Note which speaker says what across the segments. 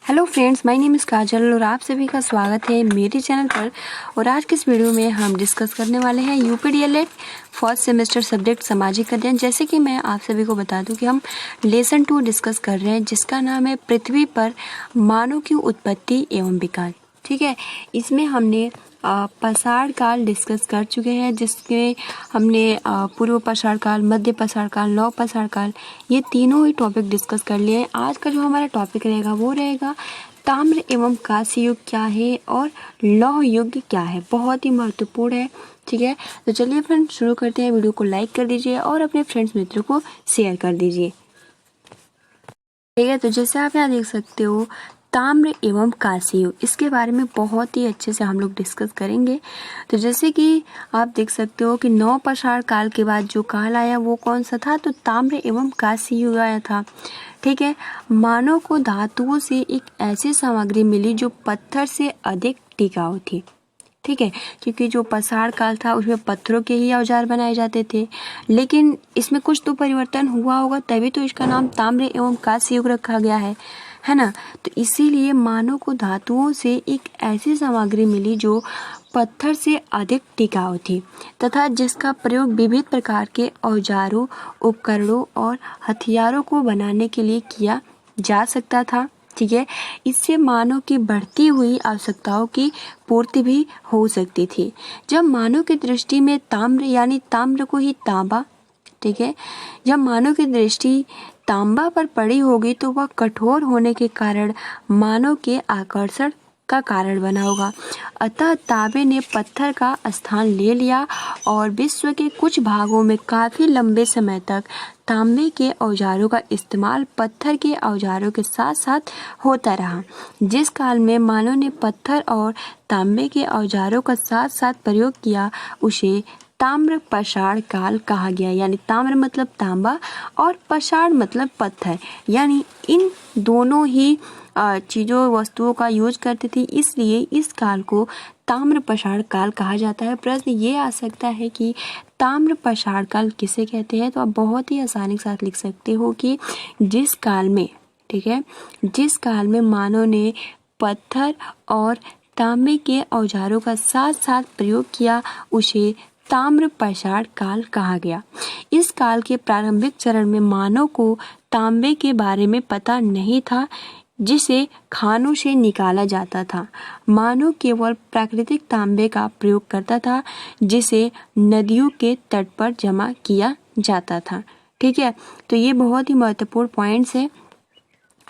Speaker 1: Hello friends, my name is Kajal और आप सभी का स्वागत है मेरे चैनल पर। और आज के इस वीडियो में हम डिस्कस करने वाले हैं यूपीडीएलएड फर्स्ट सेमेस्टर सब्जेक्ट सामाजिक अध्ययन। जैसे कि मैं आप सभी को बता दूं कि हम लेसन 2 डिस्कस कर रहे हैं, जिसका नाम है पृथ्वी पर मानव की उत्पत्ति एवं विकास। ठीक है, इसमें हमने पाषाण काल डिस्कस कर चुके हैं, जिसमें हमने पूर्व पाषाण काल, मध्य पाषाण काल, नव पाषाण काल, ये तीनों ही टॉपिक डिस्कस कर लिए हैं। आज का जो हमारा टॉपिक रहेगा वो रहेगा ताम्र एवं कांस्य युग क्या है और लौह युग क्या है। बहुत ही महत्वपूर्ण है। ठीक है, तो चलिए फ्रेंड्स शुरू करते हैं। वीडियो को लाइक कर दीजिए और अपने फ्रेंड्स मित्रों को शेयर कर दीजिए। ठीक है, तो जैसे आप यहाँ देख सकते हो ताम्र एवं कांस्य युग, इसके बारे में बहुत ही अच्छे से हम लोग डिस्कस करेंगे। तो जैसे कि आप देख सकते हो कि नव पाषाण काल के बाद जो काल आया वो कौन सा था, तो ताम्र एवं कांस्य युग आया था। ठीक है, मानव को धातुओं से एक ऐसी सामग्री मिली जो पत्थर से अधिक टिकाऊ थी। ठीक है, क्योंकि जो पाषाण काल था उसमें पत्थरों के ही औजार बनाए जाते थे, लेकिन इसमें कुछ तो परिवर्तन हुआ होगा, तभी तो इसका नाम ताम्र एवं कांस्य युग रखा गया है ना। तो इसीलिए मानव को धातुओं से एक ऐसी सामग्री मिली जो पत्थर से अधिक टिकाऊ थी तथा जिसका प्रयोग विविध प्रकार के औजारों, उपकरणों और हथियारों को बनाने के लिए किया जा सकता था। ठीक है, इससे मानव की बढ़ती हुई आवश्यकताओं की पूर्ति भी हो सकती थी। जब मानव की दृष्टि में ताम्र यानी ताम्र को ही तांबा, ठीक है, जब मानव की दृष्टि तांबा पर पड़ी होगी तो वह कठोर होने के कारण मानव के आकर्षण का कारण बना होगा। अतः तांबे ने पत्थर का स्थान ले लिया और विश्व के कुछ भागों में काफी लंबे समय तक तांबे के औजारों का इस्तेमाल पत्थर के औजारों के साथ साथ होता रहा। जिस काल में मानव ने पत्थर और तांबे के औजारों का साथ साथ प्रयोग किया उसे ताम्र पाषाण काल कहा गया। यानी ताम्र मतलब तांबा और पाषाण मतलब पत्थर, यानी इन दोनों ही चीज़ों वस्तुओं का यूज करते थे, इसलिए इस काल को ताम्र पाषाण काल कहा जाता है। प्रश्न ये आ सकता है कि ताम्र पाषाण काल किसे कहते हैं, तो आप बहुत ही आसानी के साथ लिख सकते हो कि जिस काल में, ठीक है, जिस काल में मानव ने पत्थर और तांबे के औजारों का साथ साथ प्रयोग किया उसे ताम्र पाषाण काल कहा गया। इस काल के प्रारंभिक चरण में मानव को तांबे के बारे में पता नहीं था, जिसे खानों से निकाला जाता था। मानव केवल प्राकृतिक तांबे का प्रयोग करता था, जिसे नदियों के तट पर जमा किया जाता था। ठीक है, तो ये बहुत ही महत्वपूर्ण पॉइंट्स है।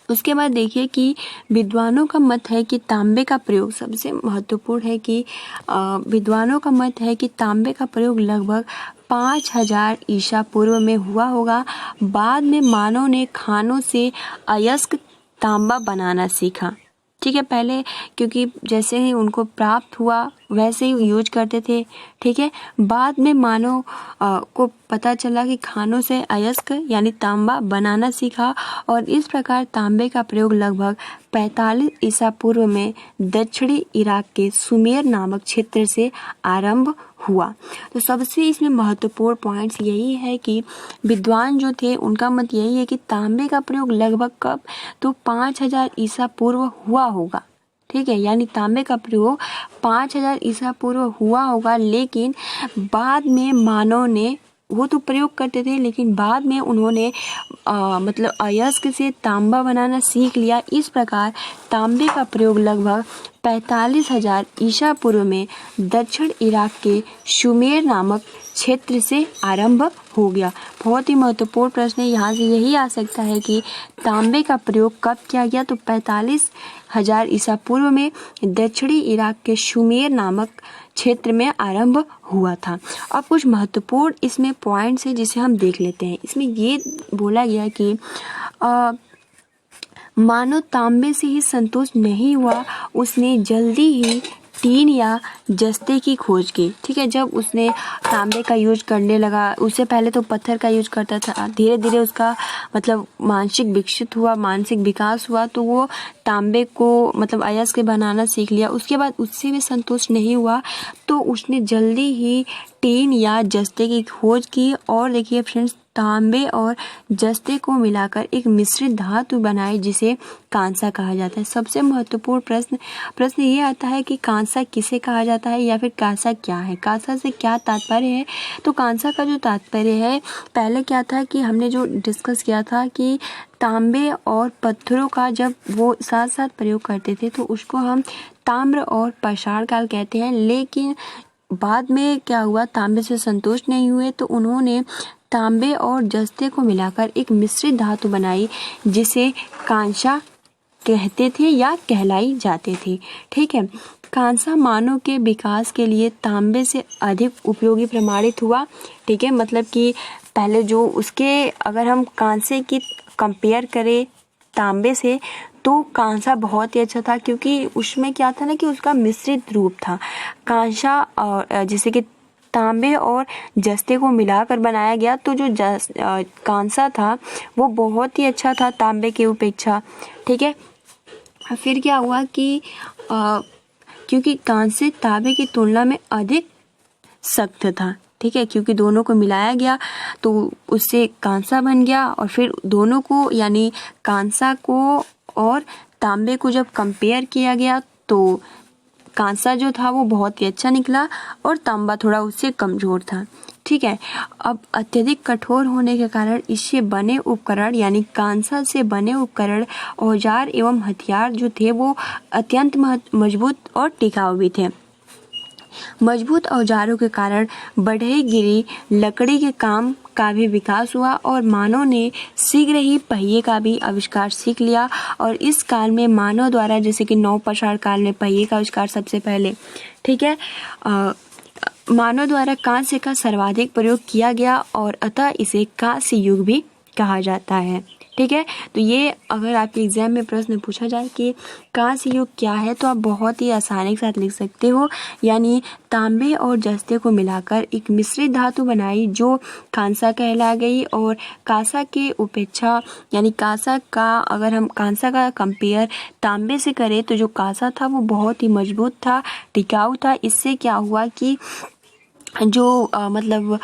Speaker 1: उसके बाद देखिए कि विद्वानों का मत है कि तांबे का प्रयोग, सबसे महत्वपूर्ण है कि विद्वानों का मत है कि तांबे का प्रयोग लगभग 5000 ईसा पूर्व में हुआ होगा। बाद में मानव ने खानों से अयस्क तांबा बनाना सीखा। ठीक है, पहले क्योंकि जैसे ही उनको प्राप्त हुआ वैसे ही यूज करते थे। ठीक है, बाद में मानव को पता चला कि खानों से अयस्क यानी तांबा बनाना सीखा और इस प्रकार तांबे का प्रयोग लगभग 45 ईसा पूर्व में दक्षिणी इराक के सुमेर नामक क्षेत्र से आरंभ हुआ। तो सबसे इसमें महत्वपूर्ण पॉइंट्स यही है कि विद्वान जो थे उनका मत यही है कि तांबे का प्रयोग लगभग कब, तो 5000 ईसा पूर्व हुआ होगा। ठीक है, यानी तांबे का प्रयोग 5000 ईसा पूर्व हुआ होगा, लेकिन बाद में मानव ने, वो तो प्रयोग करते थे लेकिन बाद में उन्होंने मतलब अयस्क से तांबा बनाना सीख लिया। इस प्रकार तांबे का प्रयोग लगभग 45,000 ईसा पूर्व में दक्षिण इराक के सुमेर नामक क्षेत्र से आरंभ हो गया। बहुत ही महत्वपूर्ण प्रश्न है, यहाँ से यही आ सकता है कि तांबे का प्रयोग कब किया गया, तो 45,000 ईसा पूर्व में दक्षिणी इराक के सुमेर नामक क्षेत्र में आरंभ हुआ था। अब कुछ महत्वपूर्ण इसमें पॉइंट्स हैं जिसे हम देख लेते हैं। इसमें ये बोला गया कि मानव तांबे से ही संतुष्ट नहीं हुआ, उसने जल्दी ही टीन या जस्ते की खोज की। ठीक है, जब उसने तांबे का यूज करने लगा, उससे पहले तो पत्थर का यूज करता था, धीरे धीरे उसका मतलब मानसिक विकसित हुआ, मानसिक विकास हुआ, तो वो तांबे को मतलब अयस्क बनाना सीख लिया। उसके बाद उससे भी संतुष्ट नहीं हुआ तो उसने जल्दी ही टीन या जस्ते की खोज की। और देखिए फ्रेंड्स, तांबे और जस्ते को मिलाकर एक मिश्रित धातु बनाई जिसे कांसा कहा जाता है। सबसे महत्वपूर्ण प्रश्न ये आता है कि कांसा किसे कहा जाता है या फिर कांसा क्या है, कांसा से क्या तात्पर्य है। तो कांसा का जो तात्पर्य है, पहले क्या था कि हमने जो डिस्कस किया था कि तांबे और पत्थरों का जब वो साथ साथ प्रयोग करते थे तो उसको हम ताम्र और पाषाण काल कहते हैं। लेकिन बाद में क्या हुआ, तांबे से संतुष्ट नहीं हुए तो उन्होंने तांबे और जस्ते को मिलाकर एक मिश्रित धातु बनाई जिसे कांसा कहते थे या कहलाई जाते थे। ठीक है, कांसा मानव के विकास के लिए तांबे से अधिक उपयोगी प्रमाणित हुआ। ठीक है, मतलब कि पहले जो उसके अगर हम कांसे की कंपेयर करें तांबे से तो कांसा बहुत ही अच्छा था, क्योंकि उसमें क्या था ना कि उसका मिश्रित रूप था। कांसा और जैसे कि तांबे और जस्ते को मिलाकर बनाया गया तो जो कांसा था वो बहुत ही अच्छा था तांबे की अपेक्षा। ठीक है, फिर क्या हुआ कि क्योंकि कांसे तांबे की तुलना में अधिक सख्त था। ठीक है, क्योंकि दोनों को मिलाया गया तो उससे कांसा बन गया और फिर दोनों को यानी कांसा को और तांबे को जब कंपेयर किया गया तो कांसा जो था वो बहुत ही अच्छा निकला और तांबा थोड़ा उससे कमज़ोर था। ठीक है, अब अत्यधिक कठोर होने के कारण इससे बने उपकरण यानी कांसा से बने उपकरण, औजार एवं हथियार जो थे वो अत्यंत मजबूत और टिकाऊ भी थे। मजबूत औजारों के कारण बढ़ई गिरी लकड़ी के काम का भी विकास हुआ और मानव ने शीघ्र ही पहिए का भी आविष्कार सीख लिया। और इस काल में मानव द्वारा जैसे कि नवपाषाण काल में पहिए का आविष्कार सबसे पहले, ठीक है, मानव द्वारा कांस्य का सर्वाधिक प्रयोग किया गया और अतः इसे कांस्य युग भी कहा जाता है। ठीक है, तो ये अगर आपके एग्जाम में प्रश्न पूछा जाए कि कांस्य युग क्या है तो आप बहुत ही आसानी के साथ लिख सकते हो, यानी तांबे और जस्ते को मिलाकर एक मिश्रित धातु बनाई जो कांसा कहला गई। और कांसा के उपेक्षा यानी कांसा का अगर हम कांसा का कंपेयर तांबे से करें तो जो कांसा था वो बहुत ही मजबूत था, टिकाऊ था। इससे क्या हुआ कि जो मतलब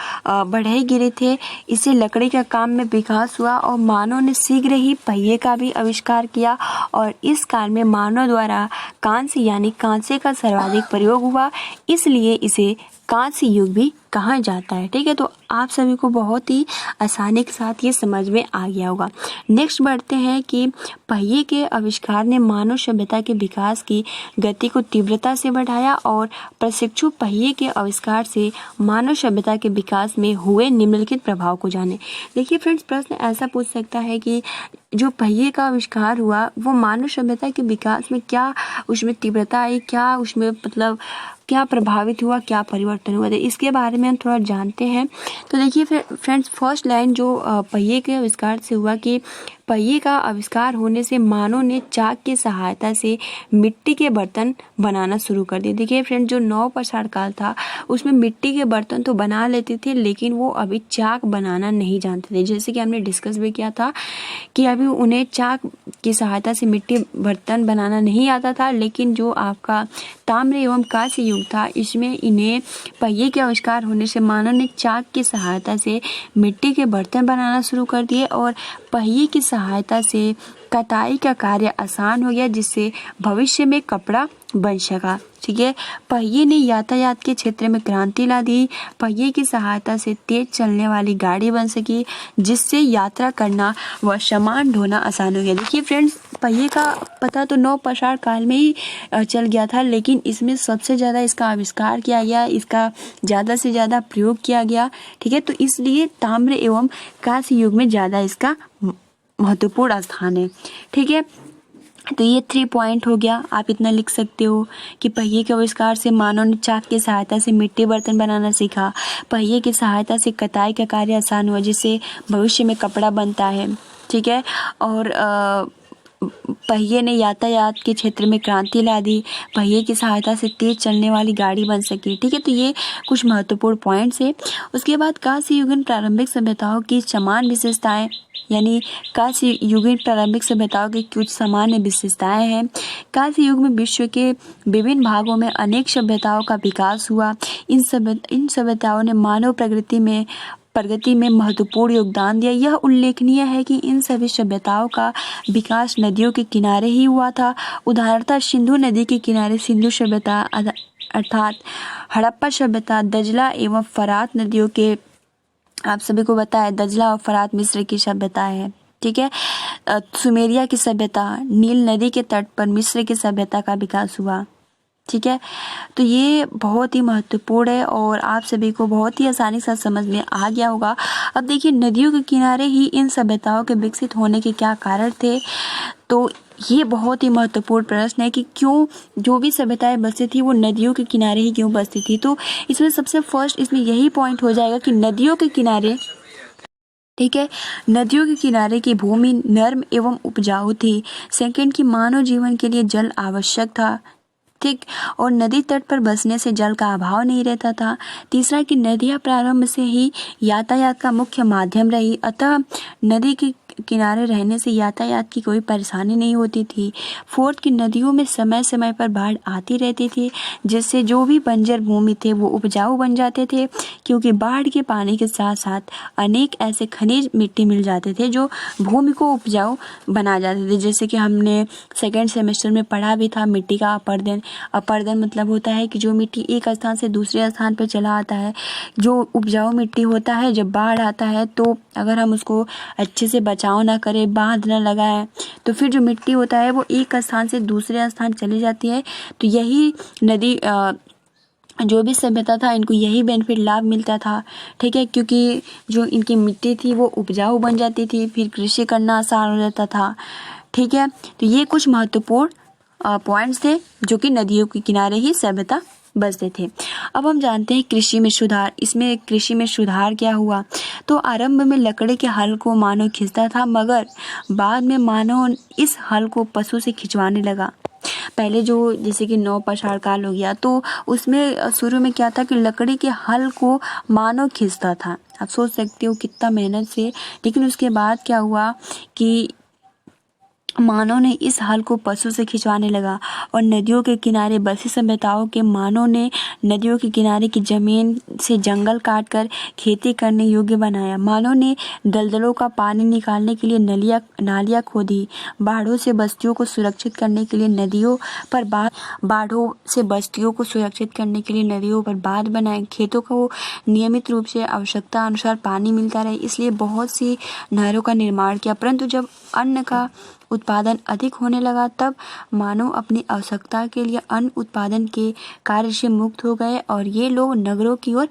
Speaker 1: बढ़ई गिरे थे, इससे लकड़ी का काम में विकास हुआ और मानव ने शीघ्र ही पहिए का भी आविष्कार किया। और इस काल में मानव द्वारा कांस्य यानी कांसे का सर्वाधिक प्रयोग हुआ, इसलिए इसे कांस्य युग भी कहा जाता है। ठीक है, तो आप सभी को बहुत ही आसानी के साथ ये समझ में आ गया होगा। नेक्स्ट बढ़ते हैं कि पहिए के आविष्कार ने मानव सभ्यता के विकास की गति को तीव्रता से बढ़ाया और प्रशिक्षु पहिए के आविष्कार से मानव सभ्यता के विकास में हुए निम्नलिखित प्रभाव को जाने। देखिए फ्रेंड्स, प्रश्न ऐसा पूछ सकता है कि जो पहिए का आविष्कार हुआ वो मानव सभ्यता के विकास में क्या उसमें तीव्रता आई, क्या उसमें मतलब क्या प्रभावित हुआ, क्या परिवर्तन हुआ, इसके बारे में हम थोड़ा जानते हैं। तो देखिए फ्रेंड्स, फर्स्ट लाइन जो पहिए के आविष्कार से हुआ कि पहिए का आविष्कार होने से मानव ने चाक की सहायता से मिट्टी के बर्तन बनाना शुरू कर दिए। देखिए फ्रेंड्स, जो नवपाषाण काल था उसमें मिट्टी के बर्तन तो बना लेते थे लेकिन वो अभी चाक बनाना नहीं जानते थे। जैसे कि हमने डिस्कस भी किया था कि अभी उन्हें चाक की सहायता से मिट्टी बर्तन बनाना नहीं आता था, लेकिन जो आपका ताम्र एवं कांस्य युग था इसमें इन्हें पहिए के आविष्कार होने से मानव ने चाक की सहायता से मिट्टी के बर्तन बनाना शुरू कर दिए और पहिए की सहायता से कताई का कार्य आसान हो गया, जिससे भविष्य में कपड़ा बन सका। ठीक है, पहिए ने यातायात के क्षेत्र में क्रांति ला दी। पहिए की सहायता से तेज चलने वाली गाड़ी बन सकी, जिससे यात्रा करना व सामान ढोना आसान हो गया। देखिए फ्रेंड्स, पहिए का पता तो नवपाषाण काल में ही चल गया था, लेकिन इसमें सबसे ज़्यादा इसका आविष्कार किया गया, इसका ज़्यादा से ज़्यादा प्रयोग किया गया। ठीक है, तो इसलिए ताम्र एवं कांस्य युग में ज़्यादा इसका महत्वपूर्ण स्थान है। ठीक है, तो ये 3 पॉइंट हो गया, आप इतना लिख सकते हो कि पहिए के आविष्कार से मानव ने चाक की सहायता से मिट्टी बर्तन बनाना सीखा। पहिए की सहायता से कताई का कार्य आसान हुआ, जिससे भविष्य में कपड़ा बनता है। ठीक है, और पहिए ने यातायात के क्षेत्र में क्रांति ला दी। पहिए की सहायता से तेज चलने वाली गाड़ी बन सकी। ठीक है, तो ये कुछ महत्वपूर्ण पॉइंट्स है। उसके बाद कांस्य युगीन प्रारंभिक सभ्यताओं की समान विशेषताएं, यानी कांस्य युगीन प्रारंभिक सभ्यताओं की कुछ सामान्य विशेषताएं हैं। कांस्य युग में विश्व के विभिन्न भागों में अनेक सभ्यताओं का विकास हुआ। इन सभ्यताओं ने मानव प्रगति में प्रगति में महत्वपूर्ण योगदान दिया। यह उल्लेखनीय है कि इन सभी सभ्यताओं का विकास नदियों के किनारे ही हुआ था। उदाहरणतः सिंधु नदी के किनारे सिंधु सभ्यता अर्थात हड़प्पा सभ्यता, दजला एवं फरात नदियों के, आप सभी को बताया दजला और फरात मिस्र की सभ्यता है, ठीक है। सुमेरिया की सभ्यता, नील नदी के तट पर मिस्र की सभ्यता का विकास हुआ, ठीक है। तो ये बहुत ही महत्वपूर्ण है और आप सभी को बहुत ही आसानी से समझ में आ गया होगा। अब देखिए नदियों के किनारे ही इन सभ्यताओं के विकसित होने के क्या कारण थे। तो ये बहुत ही महत्वपूर्ण प्रश्न है कि क्यों जो भी सभ्यताएं बसी थी वो नदियों के किनारे ही क्यों बसती थी। तो इसमें सबसे फर्स्ट इसमें यही पॉइंट हो जाएगा कि नदियों के किनारे, ठीक है, नदियों के किनारे की भूमि नर्म एवं उपजाऊ थी। सेकंड की मानव जीवन के लिए जल आवश्यक था, ठीक, और नदी तट पर बसने से जल का अभाव नहीं रहता था। तीसरा कि नदियाँ प्रारंभ से ही यातायात का मुख्य माध्यम रही, अतः नदी के किनारे रहने से यातायात की कोई परेशानी नहीं होती थी। फोर्थ की नदियों में समय समय पर बाढ़ आती रहती थी, जिससे जो भी बंजर भूमि थे वो उपजाऊ बन जाते थे, क्योंकि बाढ़ के पानी के साथ साथ अनेक ऐसे खनिज मिट्टी मिल जाते थे जो भूमि को उपजाऊ बना जाते थे। जैसे कि हमने सेकेंड सेमेस्टर में पढ़ा भी था मिट्टी का अपरदन। अपरदन मतलब होता है कि जो मिट्टी एक स्थान से दूसरे स्थान पर चला आता है, जो उपजाऊ मिट्टी होता है, जब बाढ़ आता है तो अगर हम उसको अच्छे से बचाव ना करें, बांध ना लगाएं, तो फिर जो मिट्टी होता है वो एक स्थान से दूसरे स्थान चली जाती है। तो यही नदी जो भी सभ्यता था इनको यही बेनिफिट लाभ मिलता था, ठीक है, क्योंकि जो इनकी मिट्टी थी वो उपजाऊ बन जाती थी, फिर कृषि करना आसान हो जाता था, ठीक है। तो ये कुछ महत्वपूर्ण पॉइंट्स थे जो कि नदियों के किनारे ही सभ्यता बसते थे। अब हम जानते हैं कृषि में सुधार। इसमें कृषि में सुधार क्या हुआ। तो आरंभ में लकड़ी के हल को मानव खींचता था, मगर बाद में मानव इस हल को पशु से खिंचवाने लगा। पहले जो जैसे कि नौ पाषाण काल हो गया तो उसमें शुरू में क्या था कि लकड़ी के हल को मानव खींचता था। आप सोच सकते हो कितना मेहनत से, लेकिन उसके बाद क्या हुआ कि मानव ने इस हल को पशु से खिंचवाने लगा और नदियों के किनारे बसी सभ्यताओं के मानव ने नदियों के किनारे की जमीन से जंगल काटकर खेती करने योग्य बनाया। मानव ने दलदलों का पानी निकालने के लिए नालियाँ खोदी। बाढ़ों से बस्तियों को सुरक्षित करने के लिए नदियों पर बांध बनाए। खेतों को नियमित रूप से आवश्यकता अनुसार पानी मिलता रहे, इसलिए बहुत सी नहरों का निर्माण किया। परंतु जब अन्न का उत्पादन अधिक होने लगा तब मानव अपनी आवश्यकता के लिए अन्न उत्पादन के कार्य से मुक्त हो गए और ये लोग नगरों की ओर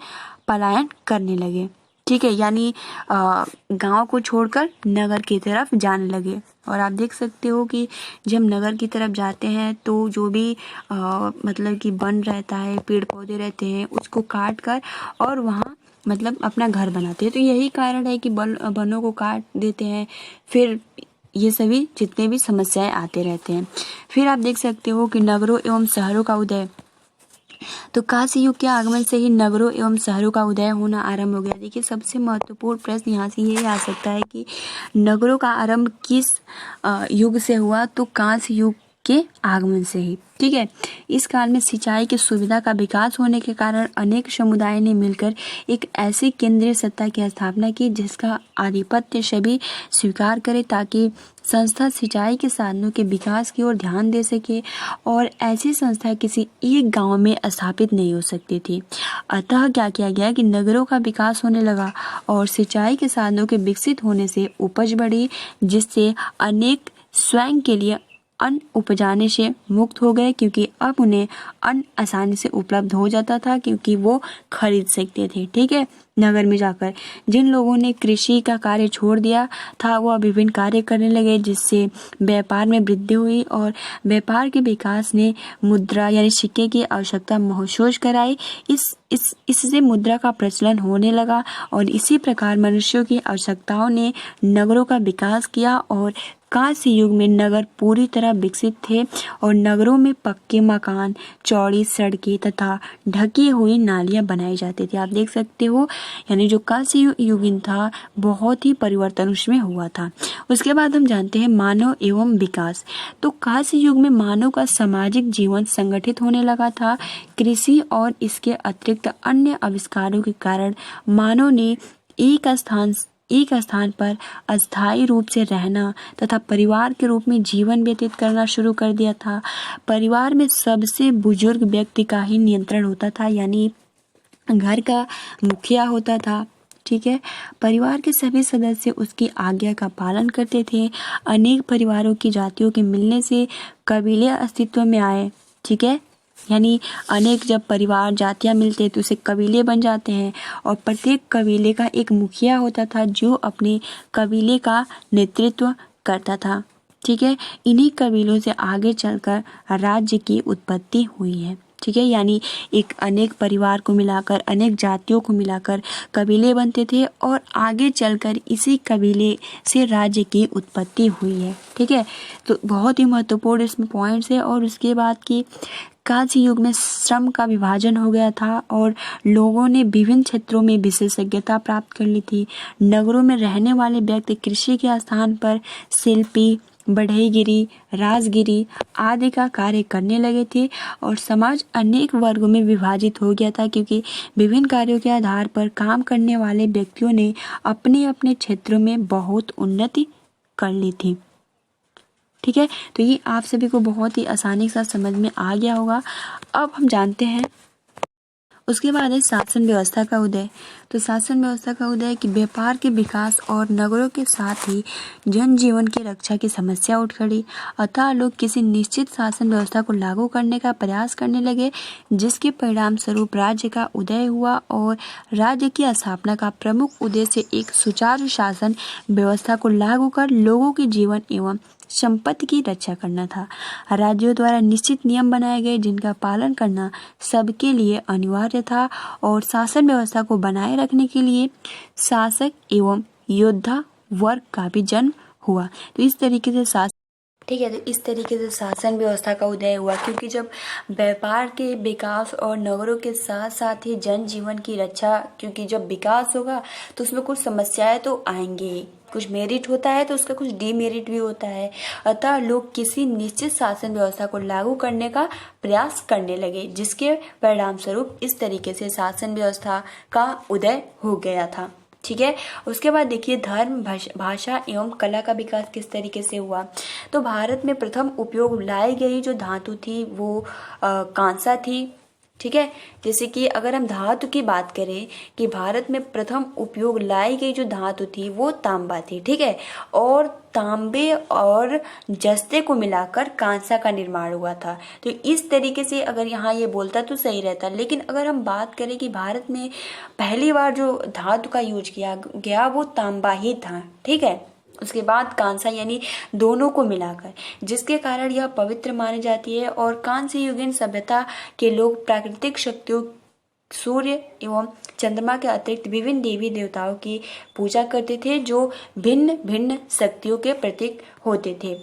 Speaker 1: पलायन करने लगे, ठीक है, यानी गांव को छोड़कर नगर की तरफ जाने लगे। और आप देख सकते हो कि जब नगर की तरफ जाते हैं तो जो भी मतलब कि वन रहता है, पेड़ पौधे रहते हैं, उसको काट कर और वहाँ मतलब अपना घर बनाते हैं। तो यही कारण है कि वनों को काट देते हैं, फिर ये सभी जितने भी समस्याएं आते रहते हैं। फिर आप देख सकते हो कि नगरों एवं शहरों का उदय। तो कांस्य युग के आगमन से ही नगरों एवं शहरों का उदय होना आरंभ हो गया। देखिए सबसे महत्वपूर्ण प्रश्न यहाँ से ये आ सकता है कि नगरों का आरंभ किस युग से हुआ। तो कांस्य युग के आगमन से ही, ठीक है। इस काल में सिंचाई की सुविधा का विकास होने के कारण अनेक समुदाय ने मिलकर एक ऐसी केंद्रीय सत्ता की स्थापना की जिसका आधिपत्य सभी स्वीकार करे, ताकि संस्था सिंचाई के साधनों के विकास की ओर ध्यान दे सके। और ऐसी संस्था किसी एक गांव में स्थापित नहीं हो सकती थी। अतः क्या किया गया कि नगरों का विकास होने लगा और सिंचाई के साधनों के विकसित होने से उपज बढ़ी, जिससे अनेक स्वयं के लिए अन्न उपजाने से मुक्त हो गए, क्योंकि अब उन्हें अन्न आसानी से उपलब्ध हो जाता था, क्योंकि वो खरीद सकते थे, ठीक है, नगर में जाकर। जिन लोगों ने कृषि का कार्य छोड़ दिया था वह विभिन्न कार्य करने लगे, जिससे व्यापार में वृद्धि हुई और व्यापार के विकास ने मुद्रा यानी सिक्के की आवश्यकता महसूस कराई। इससे मुद्रा का प्रचलन होने लगा और इसी प्रकार मनुष्यों की आवश्यकताओं ने नगरों का विकास किया और कांस्य युग में नगर पूरी तरह विकसित थे और नगरों में पक्के मकान, चौड़ी सड़कें तथा ढकी हुई नालियां बनाई जाती थी। आप देख सकते हो, यानी जो कांस्य युग था बहुत ही परिवर्तन उसमें हुआ था। उसके बाद हम जानते हैं मानव एवं विकास। तो कांस्य युग में मानव का सामाजिक जीवन संगठित होने लगा था। कृषि और इसके अतिरिक्त अन्य आविष्कारों के कारण मानव ने एक स्थान पर अस्थायी रूप से रहना तथा परिवार के रूप में जीवन व्यतीत करना शुरू कर दिया था। परिवार में सबसे बुजुर्ग व्यक्ति का ही नियंत्रण होता था, यानी घर का मुखिया होता था। ठीक है, परिवार के सभी सदस्य उसकी आज्ञा का पालन करते थे। अनेक परिवारों की जातियों के मिलने से कबीले अस्तित्व में आए। ठीक है, यानी अनेक जब परिवार जातियां मिलते तो उसे कबीले बन जाते हैं और प्रत्येक कबीले का एक मुखिया होता था जो अपने कबीले का नेतृत्व करता था। ठीक है, इन्हीं कबीलों से आगे चलकर राज्य की उत्पत्ति हुई है। ठीक है, यानी एक अनेक परिवार को मिलाकर, अनेक जातियों को मिलाकर कबीले बनते थे और आगे चलकर इसी कबीले से राज्य की उत्पत्ति हुई है। ठीक है, तो बहुत ही महत्वपूर्ण इसमें पॉइंट्स है। और उसके बाद की कांस्य युग में श्रम का विभाजन हो गया था और लोगों ने विभिन्न क्षेत्रों में विशेषज्ञता प्राप्त कर ली थी। नगरों में रहने वाले व्यक्ति कृषि के स्थान पर शिल्पी, बढ़ईगिरी, राजगिरी आदि का कार्य करने लगे थे और समाज अनेक वर्गों में विभाजित हो गया था, क्योंकि विभिन्न कार्यों के आधार पर काम करने वाले व्यक्तियों ने अपने अपने क्षेत्रों में बहुत उन्नति कर ली थी। ठीक है, तो ये आप सभी को बहुत ही आसानी से समझ में आ गया होगा। अब हम जानते हैं उसके बाद है शासन व्यवस्था का उदय। तो शासन व्यवस्था का उदय कि व्यापार के विकास और नगरों के साथ ही जनजीवन की रक्षा की समस्या उठ खड़ी, अतः लोग किसी निश्चित शासन व्यवस्था को लागू करने का प्रयास करने लगे, जिसके परिणाम स्वरूप राज्य का उदय हुआ। और राज्य की स्थापना का प्रमुख उद्देश्य एक सुचारू शासन व्यवस्था को लागू कर लोगों के जीवन एवं संपत्ति की रक्षा करना था। राज्यों द्वारा निश्चित नियम बनाए गए जिनका पालन करना सबके लिए अनिवार्य था और शासन व्यवस्था को बनाए रखने के लिए शासक एवं योद्धा वर्ग का भी जन्म हुआ। तो इस तरीके से ठीक है, तो इस तरीके से शासन व्यवस्था का उदय हुआ, क्योंकि जब व्यापार के विकास और नगरों के साथ साथ ही जन जीवन की रक्षा, क्योंकि जब विकास होगा तो उसमें कुछ समस्याएं तो आएंगी ही, कुछ मेरिट होता है तो उसका कुछ डीमेरिट भी होता है। अतः लोग किसी निश्चित शासन व्यवस्था को लागू करने का प्रयास करने लगे, जिसके परिणाम स्वरूप इस तरीके से शासन व्यवस्था का उदय हो गया था। ठीक है, उसके बाद देखिए धर्म, भाषा एवं कला का विकास किस तरीके से हुआ। तो भारत में प्रथम उपयोग लाई गई जो धातु थी वो कांसा थी। ठीक है, जैसे कि अगर हम धातु की बात करें कि भारत में प्रथम उपयोग लाई गई जो धातु थी वो तांबा थी। ठीक है, और तांबे और जस्ते को मिलाकर कांसा का निर्माण हुआ था। तो इस तरीके से अगर यहाँ ये बोलता तो सही रहता, लेकिन अगर हम बात करें कि भारत में पहली बार जो धातु का यूज किया गया वो तांबा ही था। ठीक है, उसके बाद कांसा, यानी दोनों को मिलाकर, जिसके कारण यह पवित्र मानी जाती है। और कांस्य युगीन सभ्यता के लोग प्राकृतिक शक्तियों, सूर्य एवं चंद्रमा के अतिरिक्त विभिन्न देवी देवताओं की पूजा करते थे जो भिन्न भिन्न शक्तियों के प्रतीक होते थे।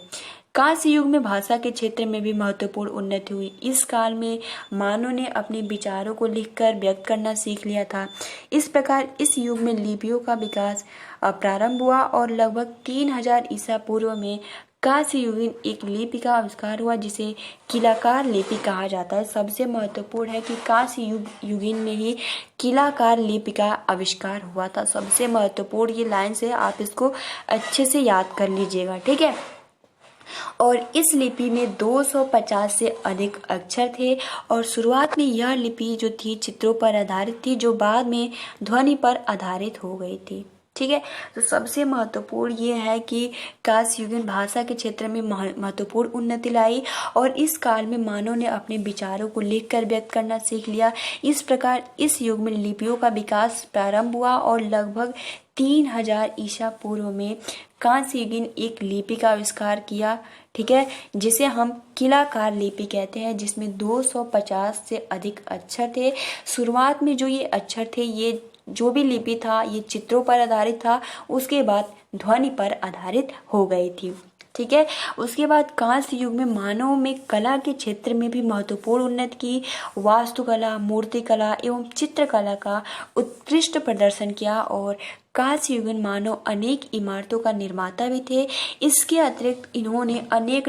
Speaker 1: कांस्य युग में भाषा के क्षेत्र में भी महत्वपूर्ण उन्नति हुई। इस काल में मानव ने अपने विचारों को लिखकर व्यक्त करना सीख लिया था। इस प्रकार इस युग में लिपियों का विकास प्रारंभ हुआ और लगभग 3000 ईसा पूर्व में कांस्य युगीन एक लिपि का आविष्कार हुआ जिसे किलाकार लिपि कहा जाता है। सबसे महत्वपूर्ण है कि कांस्य युगीन में ही किलाकार लिपि का आविष्कार हुआ था। सबसे महत्वपूर्ण ये लाइन है, आप इसको अच्छे से याद कर लीजिएगा। ठीक है, और इस लिपि में 250 से अधिक अक्षर थे और शुरुआत में यह लिपि जो थी चित्रों पर आधारित थी, जो बाद में ध्वनि पर आधारित हो गई थी। ठीक है, तो सबसे महत्वपूर्ण ये है कि कांस्य युगीन भाषा के क्षेत्र में महत्वपूर्ण उन्नति लाई और इस काल में मानव ने अपने विचारों को लिखकर व्यक्त करना सीख लिया। इस प्रकार इस युग में लिपियों का विकास प्रारंभ हुआ और लगभग 3000 ईसा पूर्व में कांस्य युगीन एक लिपि का आविष्कार किया। ठीक है, जिसे हम किलाकार लिपि कहते हैं, जिसमें 250 से अधिक अक्षर थे। शुरुआत में जो ये अक्षर थे, ये जो भी लिपि था ये चित्रों पर आधारित था, उसके बाद ध्वनि पर आधारित हो गई थी। ठीक है, उसके बाद कांस्य युग में मानव में कला के क्षेत्र में भी महत्वपूर्ण उन्नति की। वास्तुकला, मूर्तिकला एवं चित्रकला का उत्कृष्ट प्रदर्शन किया और कांस्य युगीन मानव अनेक इमारतों का निर्माता भी थे। इसके अतिरिक्त इन्होंने अनेक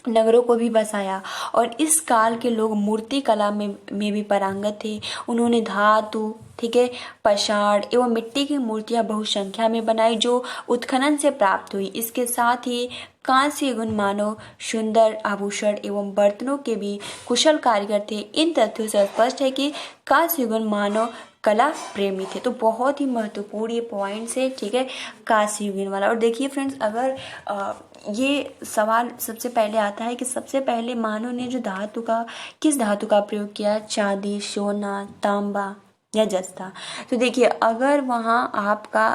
Speaker 1: नगरों को भी बसाया और इस काल के लोग मूर्ति कला में भी पारंगत थे। उन्होंने धातु, ठीक है। पाषाण एवं मिट्टी की मूर्तियां बहुसंख्या में बनाई जो उत्खनन से प्राप्त हुई। इसके साथ ही कांस्य युग मानव सुंदर आभूषण एवं बर्तनों के भी कुशल कारीगर थे। इन तथ्यों से स्पष्ट है कि कांस्य युग मानव कला प्रेमी थे। तो बहुत ही महत्वपूर्ण ये पॉइंट्स है, ठीक है, कांस्य युगीन वाला। और देखिए फ्रेंड्स, अगर ये सवाल सबसे पहले आता है कि सबसे पहले मानव ने जो किस धातु का प्रयोग किया, चांदी, सोना, तांबा या जस्ता। तो देखिए, अगर वहाँ आपका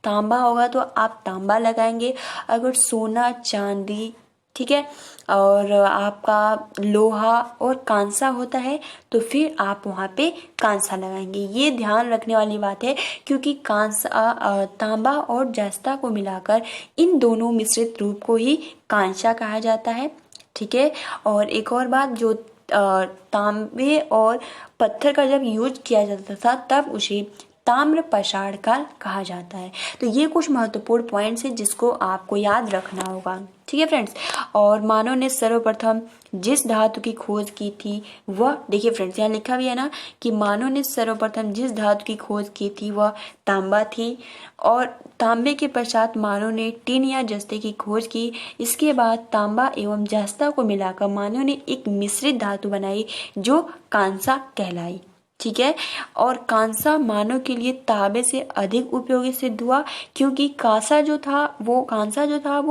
Speaker 1: तांबा होगा तो आप तांबा लगाएंगे, अगर सोना, चांदी, ठीक है, और आपका लोहा और कांसा होता है तो फिर आप वहाँ पे कांसा लगाएंगे। ये ध्यान रखने वाली बात है, क्योंकि तांबा और जस्ता को मिलाकर इन दोनों मिश्रित रूप को ही कांसा कहा जाता है, ठीक है। और एक और बात, जो तांबे और पत्थर का जब यूज किया जाता था तब उसे ताम्र पाषाण काल कहा जाता है। तो ये कुछ महत्वपूर्ण पॉइंट्स हैं जिसको आपको याद रखना होगा, ठीक है फ्रेंड्स। और मानव ने सर्वप्रथम जिस धातु की खोज की थी वह, देखिए फ्रेंड्स यहाँ लिखा भी है ना कि मानव ने सर्वप्रथम जिस धातु की खोज की थी वह तांबा थी। और तांबे के पश्चात मानव ने टिन या जस्ते की खोज की। इसके बाद तांबा एवं जस्ता को मिलाकर मानव ने एक मिश्रित धातु बनाई जो कांसा कहलाई, ठीक है। और कांसा मानव के लिए तांबे से अधिक उपयोगी सिद्ध हुआ, क्योंकि कांसा जो था वो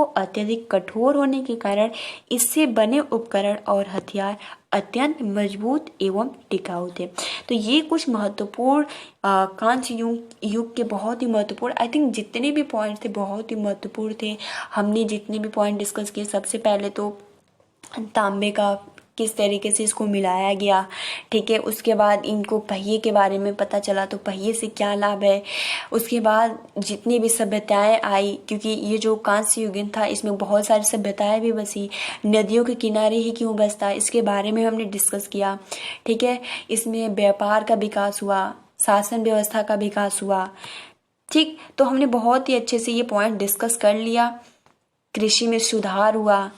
Speaker 1: अत्यधिक कठोर होने के कारण इससे बने उपकरण और हथियार अत्यंत मजबूत एवं टिकाऊ थे। तो ये कुछ महत्वपूर्ण कांस्य युग के बहुत ही महत्वपूर्ण, आई थिंक जितने भी पॉइंट थे बहुत ही महत्वपूर्ण थे। हमने जितने भी पॉइंट डिस्कस किए, सबसे पहले तो तांबे का किस तरीके से इसको मिलाया गया, ठीक है। उसके बाद इनको पहिए के बारे में पता चला, तो पहिए से क्या लाभ है। उसके बाद जितनी भी सभ्यताएं आई, क्योंकि ये जो कांस्य युग था इसमें बहुत सारी सभ्यताएं भी बसी, नदियों के किनारे ही क्यों बसता, इसके बारे में हमने डिस्कस किया, ठीक है। इसमें व्यापार का विकास हुआ, शासन व्यवस्था का विकास हुआ, ठीक। तो हमने बहुत ही अच्छे से ये पॉइंट डिस्कस कर लिया। कृषि में सुधार हुआ,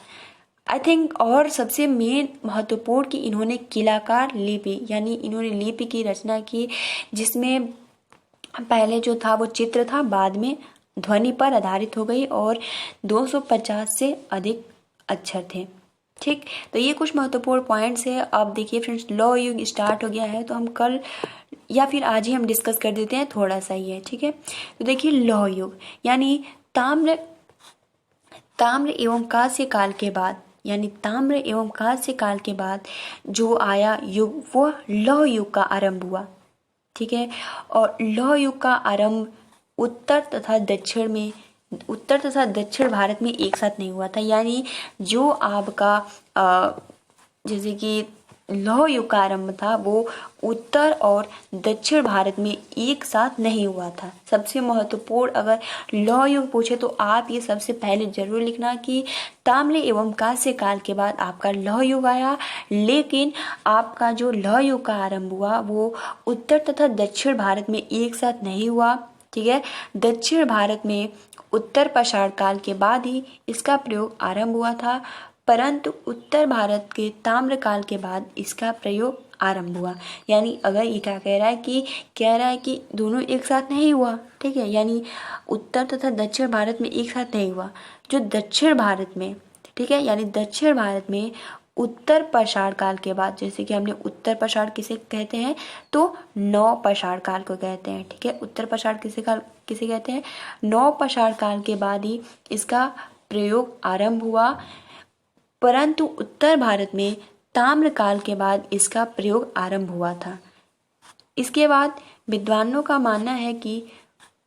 Speaker 1: आई थिंक। और सबसे मेन महत्वपूर्ण कि इन्होंने किलाकार लिपि, यानी इन्होंने लिपि की रचना की, जिसमें पहले जो था वो चित्र था, बाद में ध्वनि पर आधारित हो गई, और 250 से अधिक अक्षर थे, ठीक। तो ये कुछ महत्वपूर्ण पॉइंट्स है। अब देखिए फ्रेंड्स, लौह युग स्टार्ट हो गया है, तो हम कल या फिर आज ही हम डिस्कस कर देते हैं, थोड़ा सा ही है, ठीक है। तो देखिए, लौह युग यानी ताम्र एवं कांस्य काल के बाद, यानी ताम्र एवं कांस्य काल के बाद जो आया युग वो लौह युग का आरंभ हुआ, ठीक है। और लौह युग का आरंभ उत्तर तथा दक्षिण भारत में एक साथ नहीं हुआ था। यानी जो आपका जैसे कि लौह युग का आरंभ था वो उत्तर और दक्षिण भारत में एक साथ नहीं हुआ था। सबसे महत्वपूर्ण, अगर लौह युग पूछे तो आप ये सबसे पहले जरूर लिखना कि ताम्र एवं कांस्य काल के बाद आपका लौह युग आया, लेकिन आपका जो लौह युग का आरंभ हुआ वो उत्तर तथा दक्षिण भारत में एक साथ नहीं हुआ, ठीक है। दक्षिण भारत में उत्तर पाषाण काल के बाद ही इसका प्रयोग आरंभ हुआ था, परंतु उत्तर भारत के ताम्र काल के बाद इसका प्रयोग आरंभ हुआ। यानी अगर ये क्या कह रहा है कि दोनों एक साथ नहीं हुआ, ठीक है, यानी उत्तर तथा दक्षिण भारत में एक साथ नहीं हुआ। जो दक्षिण भारत में, ठीक है, यानी दक्षिण भारत में उत्तर पाषाण काल के बाद, जैसे कि हमने उत्तर पाषाण किसे कहते हैं तो नौ पाषाण काल को कहते हैं, ठीक है। उत्तर पाषाण किसे कहते हैं, नौ पाषाण काल के बाद ही इसका प्रयोग आरंभ हुआ, परंतु उत्तर भारत में ताम्र काल के बाद इसका प्रयोग आरंभ हुआ था। इसके बाद विद्वानों का मानना है कि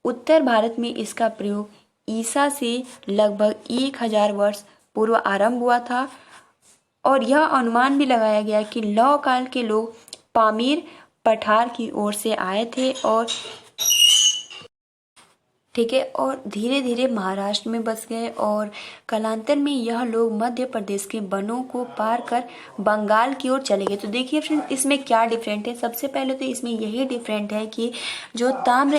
Speaker 1: उत्तर भारत में इसका प्रयोग ईसा से लगभग 1000 वर्ष पूर्व आरंभ हुआ था। और यह अनुमान भी लगाया गया कि लौह काल के लोग पामीर पठार की ओर से आए थे, और ठीक है, और धीरे धीरे महाराष्ट्र में बस गए, और कालांतर में यह लोग मध्य प्रदेश के वनों को पार कर बंगाल की ओर चले गए। तो देखिए फ्रेंड्स, इसमें क्या डिफरेंट है। सबसे पहले तो इसमें यही डिफरेंट है कि जो ताम्र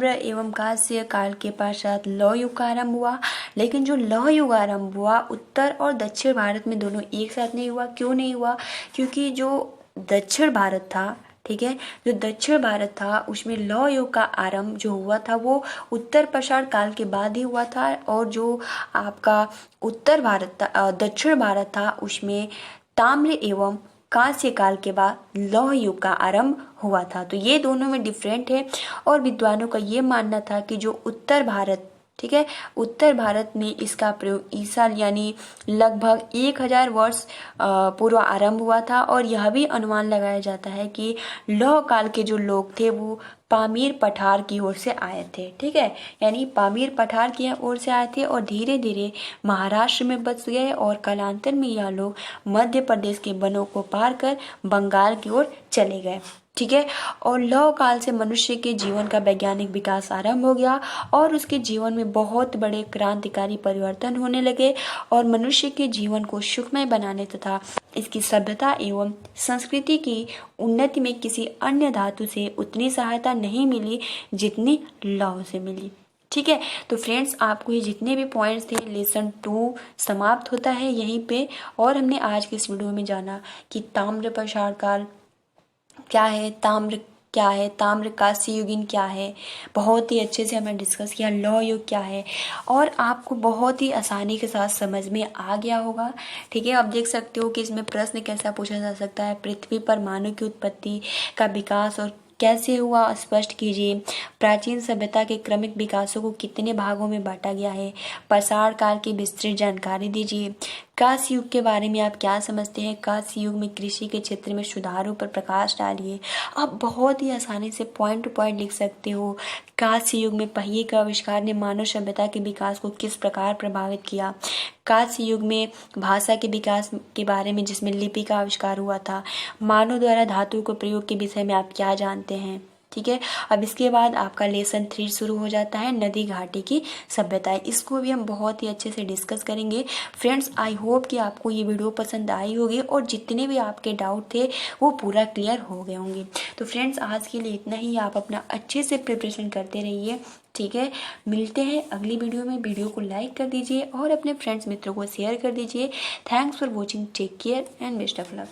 Speaker 1: एवं कांस्य काल के पश्चात लौह युग का आरंभ हुआ, लेकिन जो लौह युग आरंभ हुआ उत्तर और दक्षिण भारत में दोनों एक साथ नहीं हुआ। क्यों नहीं हुआ? क्योंकि जो दक्षिण भारत था, ठीक है। जो दक्षिण भारत था उसमें लौह युग का आरंभ जो हुआ था वो उत्तर पाषाण काल के बाद ही हुआ था, और जो आपका उत्तर भारत था, दक्षिण भारत था, उसमें ताम्र एवं कांस्य काल के बाद लौह युग का आरंभ हुआ था। तो ये दोनों में डिफरेंट है। और विद्वानों का ये मानना था कि जो उत्तर भारत, ठीक है, उत्तर भारत में इसका प्रयोग ईसा यानी लगभग 1000 वर्ष पूर्व आरंभ हुआ था। और यह भी अनुमान लगाया जाता है कि लौह काल के जो लोग थे वो पामीर पठार की ओर से आए थे, ठीक है, यानी पामीर पठार की ओर से आए थे और धीरे धीरे महाराष्ट्र में बस गए, और कालांतर में यह लोग मध्य प्रदेश के वनों को पार कर बंगाल की ओर चले गए, ठीक है। और लौह काल से मनुष्य के जीवन का वैज्ञानिक विकास आरंभ हो गया और उसके जीवन में बहुत बड़े क्रांतिकारी परिवर्तन होने लगे, और मनुष्य के जीवन को सुखमय बनाने तथा इसकी सभ्यता एवं संस्कृति की उन्नति में किसी अन्य धातु से उतनी सहायता नहीं मिली जितनी लौह से मिली, ठीक है। तो फ्रेंड्स, आपको ये जितने भी पॉइंट्स थे लेसन 2 समाप्त होता है यहीं पे। और हमने आज के इस वीडियो में जाना कि ताम्र पाषाण काल क्या है, ताम्र कांस्य युगीन क्या है, बहुत ही अच्छे से हमने डिस्कस किया। लौह युग क्या है, और आपको बहुत ही आसानी के साथ समझ में आ गया होगा, ठीक है। अब देख सकते हो कि इसमें प्रश्न कैसा पूछा जा सकता है। पृथ्वी पर मानव की उत्पत्ति का विकास और कैसे हुआ स्पष्ट कीजिए। प्राचीन सभ्यता के क्रमिक विकासों को कितने भागों में बांटा गया है। पाषाण काल की विस्तृत जानकारी दीजिए। कांस्य युग के बारे में आप क्या समझते हैं। कांस्य युग में कृषि के क्षेत्र में सुधारों पर प्रकाश डालिए। आप बहुत ही आसानी से पॉइंट टू पॉइंट लिख सकते हो। कांस्य युग में पहिए का आविष्कार ने मानव सभ्यता के विकास को किस प्रकार प्रभावित किया। कांस्य युग में भाषा के विकास के बारे में जिसमें लिपि का आविष्कार हुआ था। मानव द्वारा धातु के प्रयोग के विषय में आप क्या जानते हैं, ठीक है। अब इसके बाद आपका लेसन 3 शुरू हो जाता है, नदी घाटी की सभ्यताएं। इसको भी हम बहुत ही अच्छे से डिस्कस करेंगे। फ्रेंड्स, आई होप कि आपको ये वीडियो पसंद आई होगी और जितने भी आपके डाउट थे वो पूरा क्लियर हो गए होंगे। तो फ्रेंड्स, आज के लिए इतना ही। आप अपना अच्छे से प्रिपरेशन करते रहिए, ठीक है। मिलते हैं अगली वीडियो में। वीडियो को लाइक कर दीजिए और अपने फ्रेंड्स मित्रों को शेयर कर दीजिए। Thanks for watching, take care and best of luck.